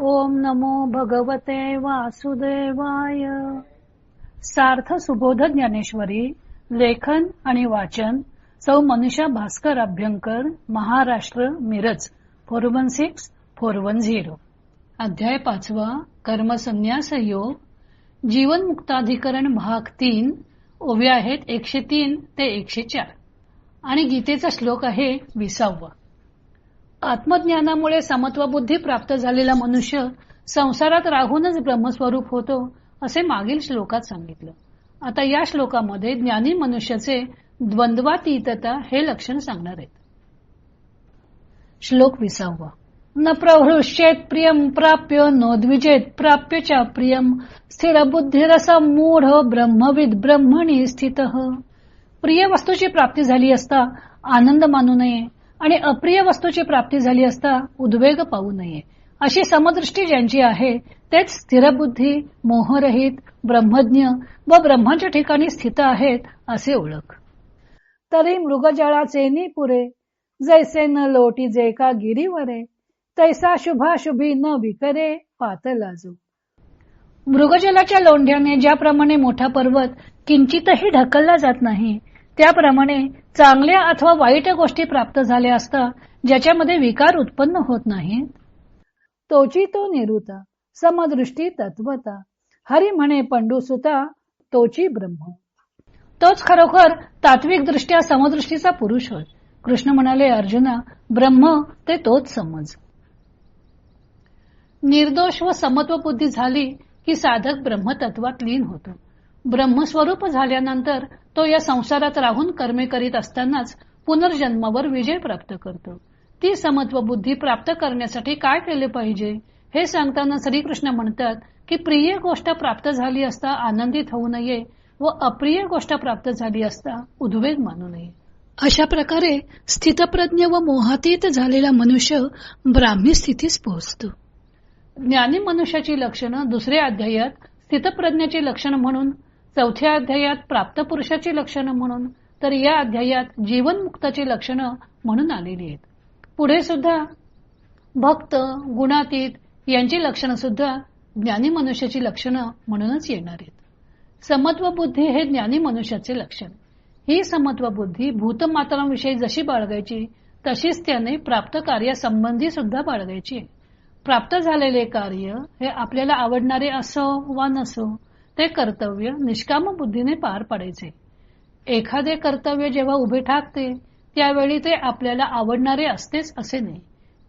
ओम नमो भगवते वासुदेवाय. सार्थ सुबोध ज्ञानेश्वरी. लेखन आणि वाचन सौ मनीषा भास्कर अभ्यंकर, महाराष्ट्र, मिरज 416410. अध्याय 5. कर्मसन्यास योग. जीवन मुक्ताधिकरण भाग 3. ओव्या आहेत 103 ते 104 आणि गीतेचा श्लोक आहे 20. आत्मज्ञानामुळे समत्व बुद्धी प्राप्त झालेला मनुष्य संसारात राहूनच ब्रह्मस्वरूप होतो असे मागील श्लोकात सांगितलं. आता या श्लोकामध्ये ज्ञानी मनुष्याचे द्वंद्वातीतता हे लक्षण सांगणार आहेत. श्लोक 20. न प्रहृष्येत प्रियम प्राप्य नोद्विजेत प्राप्य च प्रियम स्थिर बुद्धिरसम मूढ ब्रह्मविद ब्रह्मणी स्थितः. प्रिय वस्तूची प्राप्ती झाली असता आनंद मानू नये आणि अप्रिय वस्तूची प्राप्ती झाली असता उद्वेग पाहू नये. अशी समदृष्टी ज्यांची आहे तेच स्थिरबुद्धी, मोहरहित, ब्रह्मज्ञ व ब्रह्माच्या ठिकाणी स्थित आहेत असे ओळख. तरी मृगजळाचे निपुरे जैसे न लोटी जे का गिरीवरे तैसा शुभाशुभी न विकरे पातलाजो. मृगजलाच्या लोंढ्याने ज्याप्रमाणे मोठा पर्वत किंचितही ढकलला जात नाही, त्याप्रमाणे चांगल्या अथवा वाईट गोष्टी प्राप्त झाल्या असता ज्याच्यामध्ये विकार उत्पन्न होत नाही, तोची तो निरुता समदृष्टी तत्वता हरी म्हणे पंडुसुता तोची ब्रह्म. तोच खरोखर तात्विक दृष्ट्या समदृष्टीचा पुरुष होय. कृष्ण म्हणाले, अर्जुना, ब्रह्म ते तोच समज. निर्दोष व समत्व बुद्धी झाली की साधक ब्रह्मतत्वात लीन होतो. ब्रह्मस्वरूप झाल्यानंतर तो या संसारात राहून कर्मे करीत असतानाच पुनर्जन्मावर विजय प्राप्त करतो. ती समत्व बुद्धी प्राप्त करण्यासाठी काय केले पाहिजे हे सांगताना श्रीकृष्ण म्हणतात की प्रिय गोष्ट प्राप्त झाली असता आनंदित होऊ नये व अप्रिय गोष्ट प्राप्त झाली असता उद्वेग मानू नये. अशा प्रकारे स्थितप्रज्ञ व मोहातीत झालेला मनुष्य ब्राह्मी स्थितीस पोहोचतो. ज्ञानी मनुष्याची लक्षणं 2ऱ्या अध्यायात स्थितप्रज्ञाची लक्षणं म्हणून, 4थ्या अध्यायात प्राप्त पुरुषाची लक्षणं म्हणून, तर या अध्यायात जीवनमुक्ताची लक्षणं म्हणून आलेली आहेत. पुढे सुद्धा भक्त, गुणातीत यांची लक्षणं सुद्धा ज्ञानी मनुष्याची लक्षणं म्हणूनच येणार आहेत. समत्व बुद्धी हे ज्ञानी मनुष्याचे लक्षण. ही समत्व बुद्धी भूतमात्रांविषयी जशी बाळगायची तशीच त्याने प्राप्त कार्यासंबंधी सुद्धा बाळगायची. प्राप्त झालेले कार्य हे आपल्याला आवडणारे असो वा नसो ते कर्तव्य निष्काम बुद्धीने पार पाडायचे. एखादे कर्तव्य जेव्हा उभे ठाकते त्यावेळी ते आपल्याला आवडणारे असतेच असे नाही.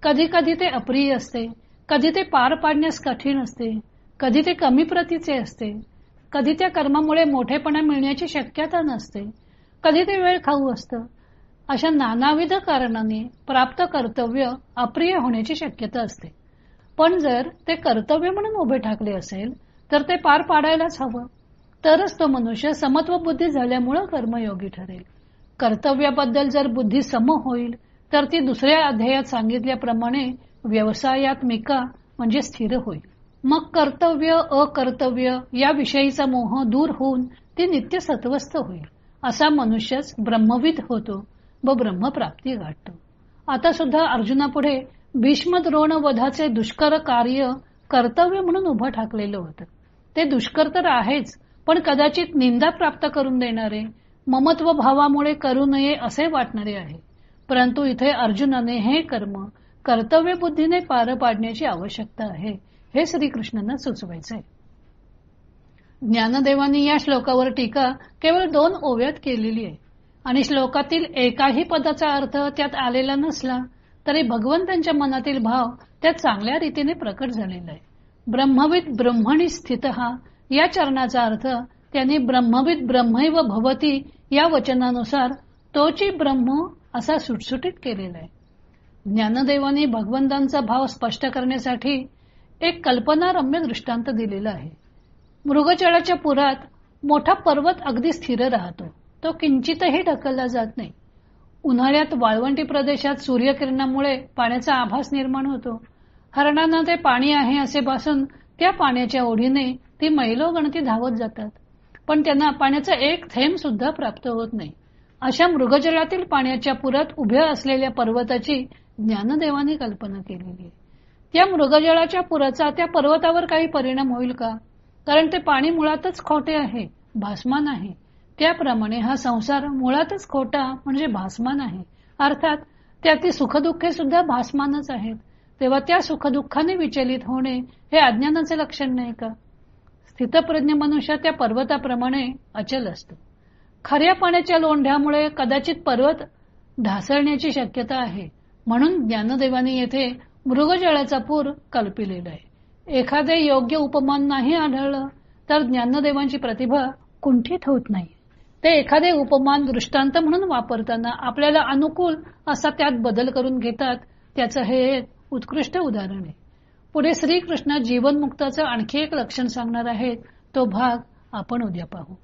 कधी कधी ते अप्रिय असते, कधी ते पार पाडण्यास कठीण असते, कधी ते कमी प्रतीचे असते, कधी त्या कर्मामुळे मोठेपणा मिळण्याची शक्यता नसते, कधी ते वेळ खाऊ असतं. अशा नानाविध कारणाने प्राप्त कर्तव्य अप्रिय होण्याची शक्यता असते. पण जर ते कर्तव्य म्हणून उभे ठाकले असेल तर ते पार पाडायलाच हवं. तरच तो मनुष्य समत्व बुद्धी झाल्यामुळे कर्मयोगी ठरेल. कर्तव्याबद्दल जर बुद्धी सम होईल तर ती 2ऱ्या अध्यायात सांगितल्याप्रमाणे व्यवसायात्मिका म्हणजे स्थिर होईल. मग कर्तव्य अकर्तव्य या विषयीचा मोह दूर होऊन ती नित्य सत्वस्थ होईल. असा मनुष्यच ब्रह्मविद होतो व ब्रह्मप्राप्ती गाठतो. आता सुद्धा अर्जुनापुढे भीष्म द्रोण वधाचे दुष्कर कार्य कर्तव्य म्हणून उभं ठाकलेलं होतं. ते दुष्कर तर आहेच, पण कदाचित निंदा प्राप्त करून देणारे, ममत्व भावामुळे करू नये असे वाटणारे आहे. परंतु इथे अर्जुनाने हे कर्म कर्तव्य बुद्धीने पार पाडण्याची आवश्यकता आहे हे श्रीकृष्णांना सुचवायचे. ज्ञानदेवांनी या श्लोकावर टीका केवळ 2 ओव्यात केलेली आहे आणि श्लोकातील एकाही पदाचा अर्थ त्यात आलेला नसला तरी भगवंतांच्या मनातील भाव त्यात चांगल्या रीतीने प्रकट झालेला आहे. ब्रह्मविद ब्रह्मणी स्थित या चरणाचा अर्थ त्यांनी ब्रह्मविद ब्रह्मैव भवती या वचनानुसार तोची ब्रह्म असा सुटसुटीत केलेला आहे. ज्ञानदेवांनी भगवंतांचा भाव स्पष्ट करण्यासाठी एक कल्पनारम्य दृष्टांत दिलेला आहे. मृगजळाच्या पुरात मोठा पर्वत अगदी स्थिर राहतो. तो किंचितही ढकलला जात नाही. उन्हाळ्यात वाळवंटी प्रदेशात सूर्यकिरणामुळे पाण्याचा आभास निर्माण होतो. हरणांना ते पाणी आहे असे भासून त्या पाण्याच्या ओढीने ती मैलोगणती धावत जातात, पण त्यांना पाण्याचा एक थेंब सुद्धा प्राप्त होत नाही. अशा मृगजळातील पाण्याच्या पुरात उभ्या असलेल्या पर्वताची ज्ञानदेवाने कल्पना केलेली आहे. त्या मृगजळाच्या पुराचा त्या पर्वतावर काही परिणाम होईल का? कारण ते पाणी मुळातच खोटे आहे, भासमान आहे. त्याप्रमाणे हा संसार मुळातच खोटा म्हणजे भासमान आहे. अर्थात त्यातील सुखदुःखे सुद्धा भासमानच आहेत. तेव्हा त्या सुखदुःखाने विचलित होणे हे अज्ञानाचे लक्षण नाही का? स्थितप्रज्ञ मनुष्य त्या पर्वताप्रमाणे अचल असतो. खऱ्या पाण्याच्या लोंढ्यामुळे कदाचित पर्वत ढासळण्याची शक्यता आहे. म्हणून ज्ञानदेवाने येथे मृगजळाचा पूर कल्पिलेला आहे. एखादे योग्य उपमान नाही आढळलं तर ज्ञानदेवांची प्रतिभा कुंठित होत नाही. ते एखादे उपमान दृष्टांत म्हणून वापरताना आपल्याला अनुकूल असा त्यात बदल करून घेतात. त्याचं हे एक उत्कृष्ट उदाहरण आहे. पुढे श्रीकृष्ण जीवनमुक्ताचं आणखी एक लक्षण सांगणार आहेत. तो भाग आपण उद्या पाहू.